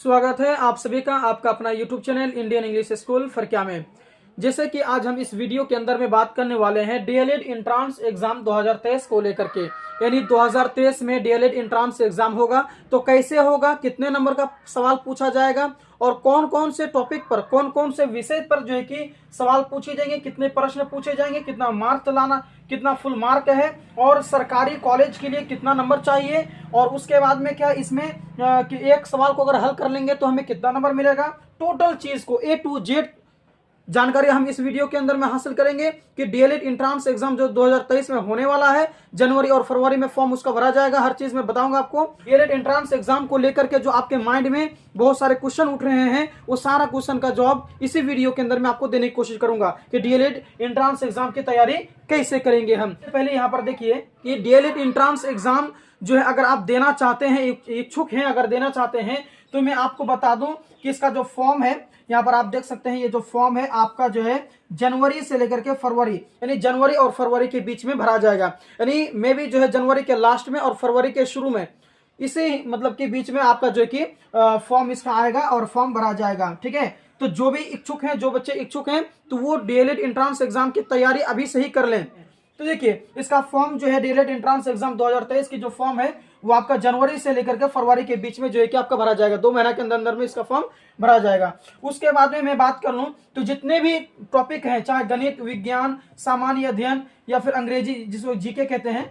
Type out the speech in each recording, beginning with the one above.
स्वागत है आप सभी का आपका अपना YouTube channel Indian English school फरक्या में। जैसे कि आज हम इस वीडियो के अंदर में बात करने वाले हैं डीएलएड एंट्रेंस एग्जाम 2023 को लेकर के, यानी 2023 में डीएलएड एंट्रेंस एग्जाम होगा तो कैसे होगा, कितने नंबर का सवाल पूछा जाएगा और कौन कौन से टॉपिक पर, कौन कौन से विषय पर जो है कि सवाल पूछे जाएंगे, कितने प्रश्न पूछे जाएंगे, कितना मार्क लाना, कितना फुल मार्क है और सरकारी कॉलेज के लिए कितना नंबर चाहिए और उसके बाद में क्या इसमें कि एक सवाल को अगर हल कर लेंगे तो हमें कितना नंबर मिलेगा। टोटल चीज को A to Z जानकारी हम इस वीडियो के अंदर में हासिल करेंगे कि डीएलएड एंट्रेंस एग्जाम जो 2023 में होने वाला है, जनवरी और फरवरी में फॉर्म उसका भरा जाएगा। हर चीज में बताऊंगा आपको। डीएलएड एंट्रेंस एग्जाम को लेकर के जो आपके माइंड में बहुत सारे क्वेश्चन उठ रहे हैं, वो सारा क्वेश्चन का जवाब इसी वीडियो के अंदर मैं आपको देने की कोशिश करूंगा कि डीएलएड एंट्रेंस एग्जाम की तैयारी कैसे करेंगे हम। पहले यहाँ पर देखिए कि डीएलएड एंट्रेंस एग्जाम जो है अगर आप देना चाहते हैं, इच्छुक हैं अगर देना चाहते हैं, तो मैं आपको बता दूं कि इसका जो फॉर्म है, यहाँ पर आप देख सकते हैं, ये जो फॉर्म है आपका जो है जनवरी से लेकर के फरवरी, यानी जनवरी और फरवरी के बीच में भरा जाएगा। यानी मे भी जो है जनवरी के लास्ट में और फरवरी के शुरू में, इसी मतलब के बीच में आपका जो है कि फॉर्म इसका आएगा और फॉर्म भरा जाएगा। ठीक है, तो जो भी इच्छुक हैं, जो बच्चे इच्छुक हैं, तो वो डीएलएड एंट्रेंस एग्जाम की तैयारी अभी से ही कर लें। तो देखिए इसका फॉर्म जो है डीएलएड एंट्रेंस एग्जाम 2023 की जो फॉर्म है वो आपका जनवरी से लेकर के फरवरी के बीच में जो है कि आपका भरा जाएगा। 2 महीना के अंदर में इसका फॉर्म भरा जाएगा। उसके बाद में मैं बात कर लूं तो जितने भी टॉपिक हैं, चाहे गणित, विज्ञान, सामान्य अध्ययन या फिर अंग्रेजी जिसको जीके कहते हैं,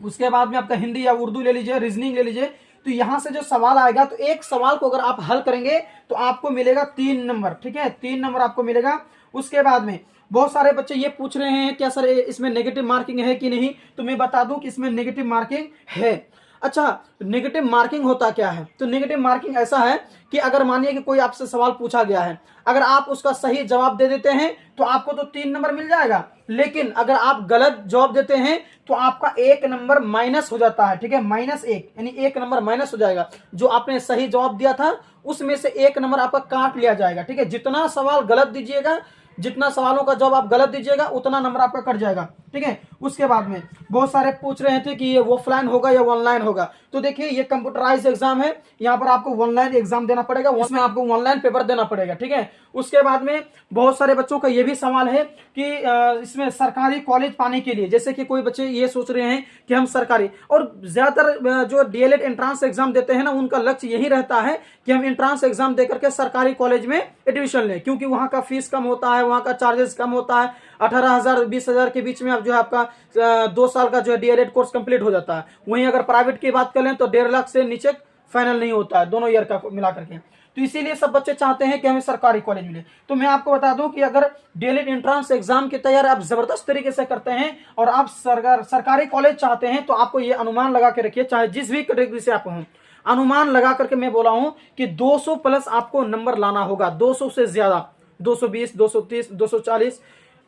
उसके बाद में आपका हिंदी या उर्दू ले लीजिए, रीजनिंग ले लीजिए, तो यहां से जो सवाल आएगा तो एक सवाल को अगर आप हल करेंगे तो आपको मिलेगा 3 नंबर। ठीक है, 3 नंबर आपको मिलेगा। उसके बाद में बहुत सारे बच्चे ये पूछ रहे हैं क्या सर इसमें नेगेटिव मार्किंग है कि नहीं, तो मैं बता दूं कि इसमें नेगेटिव मार्किंग है। अच्छा, नेगेटिव मार्किंग होता क्या है? तो नेगेटिव मार्किंग ऐसा है कि अगर मानिए कि कोई आपसे सवाल पूछा गया है, अगर आप उसका सही जवाब दे देते हैं तो आपको तो 3 नंबर मिल जाएगा, लेकिन अगर आप गलत जवाब देते हैं तो आपका 1 नंबर माइनस हो जाता है। ठीक है, -1 यानी 1 नंबर माइनस हो जाएगा। जो आपने सही जवाब दिया था उसमें से 1 नंबर आपका काट लिया जाएगा। ठीक है, जितना सवाल गलत दीजिएगा, जितना सवालों का जवाब आप गलत दीजिएगा उतना नंबर आपका कट जाएगा। ठीक है, उसके बाद में बहुत सारे पूछ रहे थे कि ये ऑफलाइन होगा या ऑनलाइन होगा। तो देखिए ये कंप्यूटराइज एग्जाम है, यहाँ पर आपको ऑनलाइन एग्जाम देना पड़ेगा, उसमें आपको ऑनलाइन पेपर देना पड़ेगा। ठीक है, उसके बाद में बहुत सारे बच्चों का ये भी सवाल है कि इसमें सरकारी कॉलेज पाने के लिए, जैसे कि कोई बच्चे ये सोच रहे हैं कि हम सरकारी, और ज्यादातर जो डीएलएड एंट्रेंस एग्जाम देते हैं ना, उनका लक्ष्य यही रहता है कि हम एंट्रेंस एग्जाम देकर के सरकारी कॉलेज में एडमिशन लें, क्योंकि वहां का फीस कम होता है, वहां का चार्जेस कम होता है। 18,000 20,000 के बीच में अब जो है आपका 2 साल का जो है डीएलएड कोर्स कंप्लीट हो जाता है। वहीं अगर प्राइवेट की बात करें तो 1.5 लाख से नीचे फाइनल नहीं होता है, दोनों ईयर का मिला करके। तो इसीलिए सब बच्चे चाहते हैं कि हमें सरकारी कॉलेज मिले। तो मैं आपको बता दूं कि अगर डीएलएड एंट्रेंस एग्जाम की तैयारी आप जबरदस्त तरीके से करते हैं और आप सरकारी कॉलेज चाहते हैं, तो आपको ये अनुमान लगा के रखिए, चाहे जिस भी कैटेगरी से आप हों, अनुमान लगा करके मैं बोला हूं कि 200 प्लस आपको नंबर लाना होगा, 200 से ज्यादा, 220, 230, 240,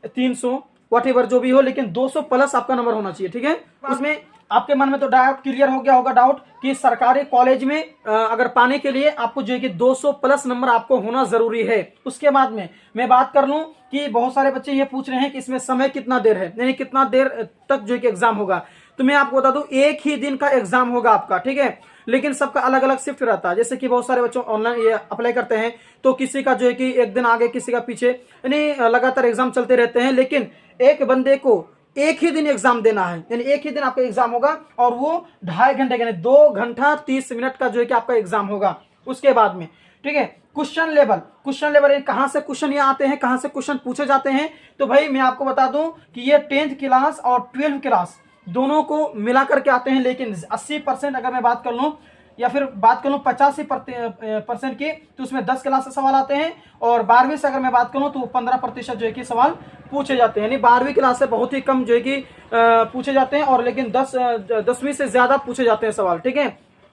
300 व्हाटएवर जो भी हो, लेकिन 200 प्लस आपका नंबर होना चाहिए। ठीक है, उसमें आपके मन में तो डाउट क्लियर हो गया होगा, डाउट कि सरकारी कॉलेज में अगर पाने के लिए आपको जो है कि 200 प्लस नंबर आपको होना जरूरी है। उसके बाद में मैं बात कर लूं कि बहुत सारे बच्चे ये पूछ रहे हैं कि इसमें समय कितना देर है, यानी कितना देर तक जो है कि एग्जाम होगा। तो मैं आपको बता दूं 1 ही दिन का एग्जाम होगा आपका। ठीक है, लेकिन सबका अलग अलग शिफ्ट रहता है। जैसे कि बहुत सारे बच्चों ऑनलाइन ये अप्लाई करते हैं, तो किसी का जो है कि 1 दिन आगे, किसी का पीछे, यानी लगातार एग्जाम चलते रहते हैं, लेकिन एक बंदे को 1 ही दिन एग्जाम देना है, यानी 1 ही दिन आपका एग्जाम होगा और वो 2.5 घंटे का, 2 घंटा 30 मिनट का जो है कि आपका एग्जाम होगा। उसके बाद में ठीक है, क्वेश्चन लेवल कहां से क्वेश्चन ये आते हैं, कहां से क्वेश्चन पूछे जाते हैं, तो भाई मैं आपको बता दूं कि ये 10th क्लास और 12th क्लास दोनों को मिला करके आते हैं, लेकिन 80% अगर मैं बात कर लूं या फिर बात कर लूं 85% की, तो उसमें 10 क्लास से सवाल आते हैं, और 12वीं से अगर मैं बात करूं तो 15% जो है कि सवाल पूछे जाते हैं, यानी 12वीं क्लास से बहुत ही कम जो है कि पूछे जाते हैं, और लेकिन 10वीं से ज्यादा पूछे जाते हैं सवाल। ठीक है,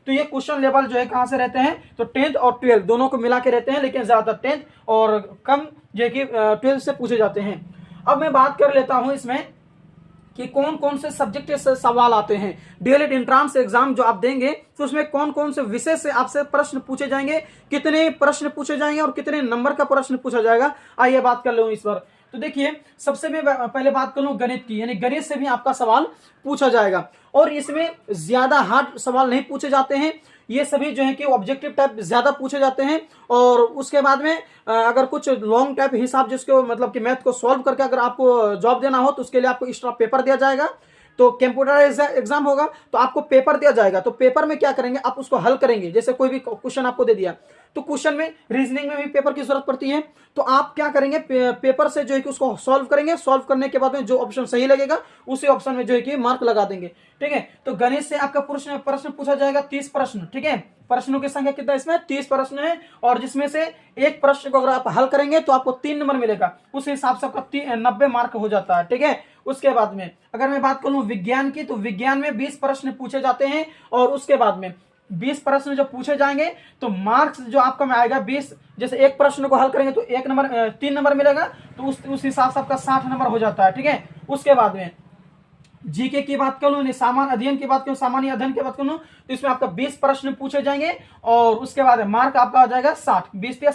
तो ये क्वेश्चन लेवल जो है कहां से रहते हैं, तो 10th और 12th दोनों को मिला के रहते हैं, लेकिन ज्यादातर 10th और कम जो है कि 12th से पूछे जाते हैं। अब मैं बात कर लेता हूं इसमें कि कौन कौन से सब्जेक्ट से सवाल आते हैं। डीएलएड एंट्रेंस एग्जाम जो आप देंगे तो उसमें कौन कौन से विषय से आपसे प्रश्न पूछे जाएंगे, कितने प्रश्न पूछे जाएंगे और कितने नंबर का प्रश्न पूछा जाएगा, आइए बात कर लो इस पर। तो देखिए सबसे मैं पहले बात कर लूं गणित की, यानी गणित से भी आपका सवाल पूछा जाएगा और इसमें ज्यादा हार्ड सवाल नहीं पूछे जाते हैं, ये सभी जो है कि ऑब्जेक्टिव टाइप ज्यादा पूछे जाते हैं। और उसके बाद में अगर कुछ लॉन्ग टाइप हिसाब जिसको मतलब कि मैथ को सॉल्व करके अगर आपको जॉब देना हो तो उसके लिए आपको एक्स्ट्रा पेपर दिया जाएगा। तो कंप्यूटराइज एग्जाम होगा तो आपको पेपर दिया जाएगा, तो पेपर में क्या करेंगे आप उसको हल करेंगे। जैसे कोई भी क्वेश्चन आपको दे दिया तो क्वेश्चन में रीजनिंग में भी पेपर की जरूरत पड़ती है, तो आप क्या करेंगे पेपर से जो है कि उसको सॉल्व करेंगे, सॉल्व करने के बाद में जो ऑप्शन सही लगेगा उसी ऑप्शन में जो है कि मार्क लगा देंगे। ठीक है, तो गणित से आपका प्रश्न पूछा जाएगा 30 प्रश्न। ठीक है, प्रश्नों की संख्या कितना इसमें 30 प्रश्न है और जिसमें से एक प्रश्न को अगर आप हल करेंगे तो आपको 3 नंबर मिलेगा, उस हिसाब से आपका 90 मार्क हो जाता है। ठीक है, उसके बाद में अगर मैं बात करूं विज्ञान की, तो विज्ञान में 20 प्रश्न पूछे जाते हैं और उसके बाद में 20 प्रश्न जो पूछे जाएंगे तो मार्क्स जो आपका में आएगा 20, जैसे एक प्रश्न को हल करेंगे तो 3 नंबर मिलेगा, तो उस हिसाब से आपका 60 नंबर हो जाता है। ठीक है, उसके बाद में जीके की बात करूं, सामान्य अध्ययन की बात करूं, सामान्य अध्ययन की बात करूं तो इसमें आपका 20 प्रश्न पूछे जाएंगे और उसके बाद मार्क आपका हो जाएगा 60, 20 या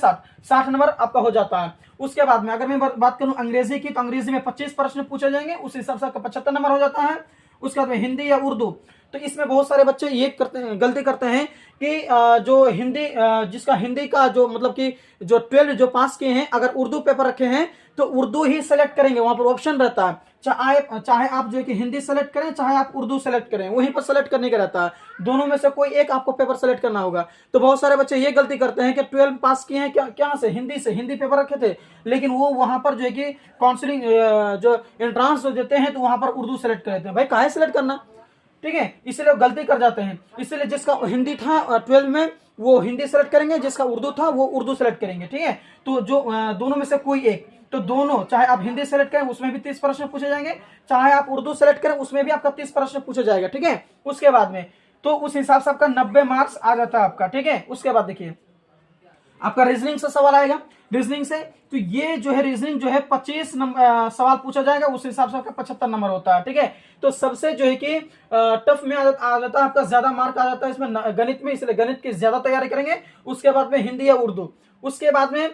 60 नंबर आपका हो जाता है। उसके बाद में अगर मैं बात करूं अंग्रेजी की, तो अंग्रेजी में 25 प्रश्न पूछे जाएंगे, उस हिसाब से आपका 75 नंबर हो जाता है। उसके बाद में हिंदी या उर्दू, तो इसमें बहुत सारे बच्चे ये गलती करते हैं कि जो हिंदी जिसका हिंदी का जो मतलब कि जो 12 जो पास किए हैं अगर उर्दू पेपर रखे हैं तो उर्दू ही सेलेक्ट करेंगे, वहां पर ऑप्शन रहता है चाहे आप जो है कि हिंदी सेलेक्ट करें चाहे आप उर्दू सेलेक्ट करें, वहीं पर सेलेक्ट करने का रहता है, दोनों में से कोई एक आपको पेपर सेलेक्ट करना होगा। तो बहुत सारे बच्चे ये गलती करते हैं कि 12 पास किए हैं क्या से हिंदी पेपर रखे थे, लेकिन वो वहां पर जो है कि काउंसलिंग जो एंट्रांस देते हैं तो वहां पर उर्दू सेलेक्ट करते हैं। भाई काहे सेलेक्ट करना, ठीक है, इसलिए गलती कर जाते हैं। इसलिए जिसका हिंदी था 12 में वो हिंदी सेलेक्ट करेंगे, जिसका उर्दू था वो उर्दू सेलेक्ट करेंगे। ठीक है, तो जो दोनों में से कोई एक, तो दोनों चाहे आप हिंदी सेलेक्ट करें उसमें भी 30 प्रश्न पूछे जाएंगे, चाहे आप उर्दू सेलेक्ट करें उसमें भी आपका 30 प्रश्न पूछा जाएगा। ठीक है, उसके बाद में तो उस हिसाब से आपका 90 मार्क्स आ जाता है आपका। ठीक है, उसके बाद देखिए आपका रीजनिंग से सवाल आएगा, रीजनिंग से तो ये जो है रीजनिंग जो है 25 सवाल पूछा जाएगा, उस हिसाब से आपका 75 नंबर होता है। ठीक है, तो सबसे जो है कि टफ में आ जाता है आपका, ज्यादा मार्क आ जाता है इसमें गणित में, इसलिए गणित की ज्यादा तैयारी करेंगे। उसके बाद में हिंदी या उर्दू, उसके बाद में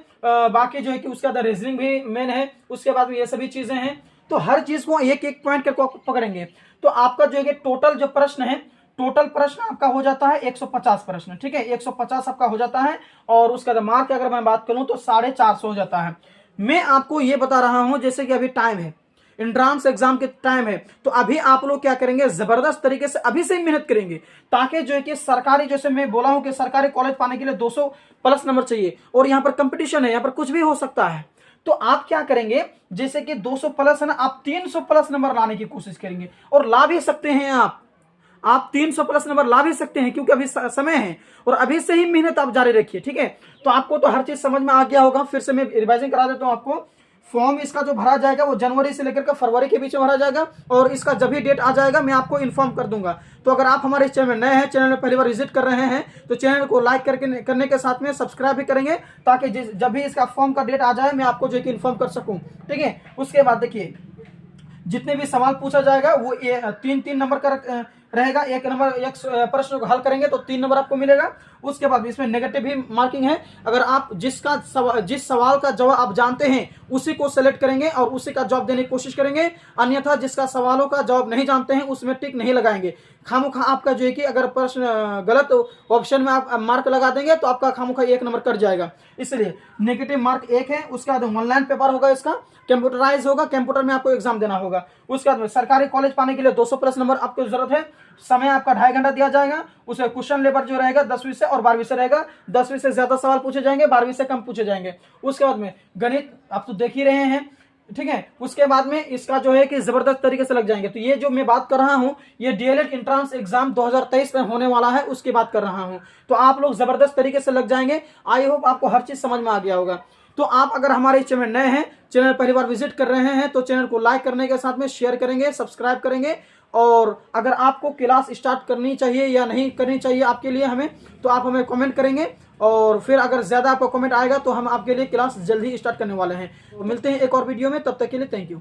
बाकी जो है कि उसके बाद रीजनिंग भी मेन है, उसके बाद में ये सभी चीजें हैं। तो हर चीज को एक एक पॉइंट करके पकड़ेंगे तो आपका जो है टोटल जो प्रश्न है, टोटल प्रश्न आपका हो जाता है 150 प्रश्न। ठीक है, 150 आपका हो जाता है और उसका मार्क अगर मैं बात करूं तो 450 हो जाता है। मैं आपको ये बता रहा हूं जैसे कि अभी टाइम है, एंट्रांस एग्जाम के टाइम है, तो अभी आप लोग क्या करेंगे जबरदस्त तरीके से अभी से ही मेहनत करेंगे, ताकि जो है कि सरकारी, जैसे मैं बोला हूं कि सरकारी कॉलेज पाने के लिए 200 प्लस नंबर चाहिए और यहाँ पर कंपटीशन है, यहाँ पर कुछ भी हो सकता है। तो आप क्या करेंगे जैसे कि 200 प्लस है ना, आप 300 प्लस नंबर लाने की कोशिश करेंगे और ला भी सकते हैं आप 300 प्लस नंबर ला भी सकते हैं, क्योंकि अभी समय है और अभी से ही मेहनत आप जारी रखिए। ठीक है, तो आपको तो हर चीज समझ में आ गया होगा, फिर से मैं रिवाइजिंग करा देता हूं आपको। फॉर्म इसका जो भरा जाएगा वो जनवरी से लेकर के फरवरी के बीच में भरा जाएगा और इसका जब भी डेट आ जाएगा मैं आपको इन्फॉर्म कर दूंगा। तो अगर आप हमारे इस चैनल में नए हैं, चैनल में पहली बार विजिट कर रहे हैं, तो चैनल को लाइक करने के साथ में सब्सक्राइब भी करेंगे, ताकि जब भी इसका फॉर्म का डेट आ जाए मैं आपको जो है कि इन्फॉर्म कर सकूं। ठीक है, उसके बाद देखिए जितने भी सवाल पूछा जाएगा वो 3-3 नंबर का रहेगा, एक प्रश्न को हल करेंगे तो 3 नंबर आपको मिलेगा। उसके बाद इसमें नेगेटिव भी मार्किंग है, अगर आप जिस सवाल का जवाब आप जानते हैं उसी को सेलेक्ट करेंगे और उसी का जवाब देने की कोशिश करेंगे, अन्यथा जिसका सवालों का जवाब नहीं जानते हैं उसमें टिक नहीं लगाएंगे। खामोखा आपका जो है कि अगर प्रश्न गलत ऑप्शन में आप मार्क लगा देंगे तो आपका खामोखा 1 नंबर कट जाएगा, इसलिए नेगेटिव मार्क 1 है। उसके बाद ऑनलाइन पेपर होगा, इसका कंप्यूटराइज होगा, कंप्यूटर में आपको एग्जाम देना होगा। उसके बाद सरकारी कॉलेज पाने के लिए 200 प्लस नंबर आपको जरूरत है, समय आपका 2.5 घंटा दिया जाएगा। उसमें क्वेश्चन लेबर जो रहेगा 10वीं से और 12वीं से रहेगा, 10वीं से ज्यादा सवाल पूछे जाएंगे, 12वीं से कम पूछे जाएंगे। उसके बाद में गणित आप तो देख ही रहे हैं, ठीक है, उसके बाद में इसका जो है कि जबरदस्त तरीके से लग जाएंगे। तो ये जो मैं बात कर रहा हूं ये डीएलएड एंट्रेंस एग्जाम 2023 में होने वाला है, उसकी बात कर रहा हूं। तो आप लोग जबरदस्त तरीके से लग जाएंगे। आई होप आपको हर चीज समझ में आ गया होगा। तो आप अगर हमारे चैनल में नए हैं, चैनल पहली बार विजिट कर रहे हैं, तो चैनल को लाइक करने के साथ में शेयर करेंगे, सब्सक्राइब करेंगे। और अगर आपको क्लास स्टार्ट करनी चाहिए या नहीं करनी चाहिए आपके लिए हमें, तो आप हमें कमेंट करेंगे और फिर अगर ज्यादा आपको कमेंट आएगा तो हम आपके लिए क्लास जल्दी स्टार्ट करने वाले हैं। तो मिलते हैं एक और वीडियो में, तब तक के लिए थैंक यू।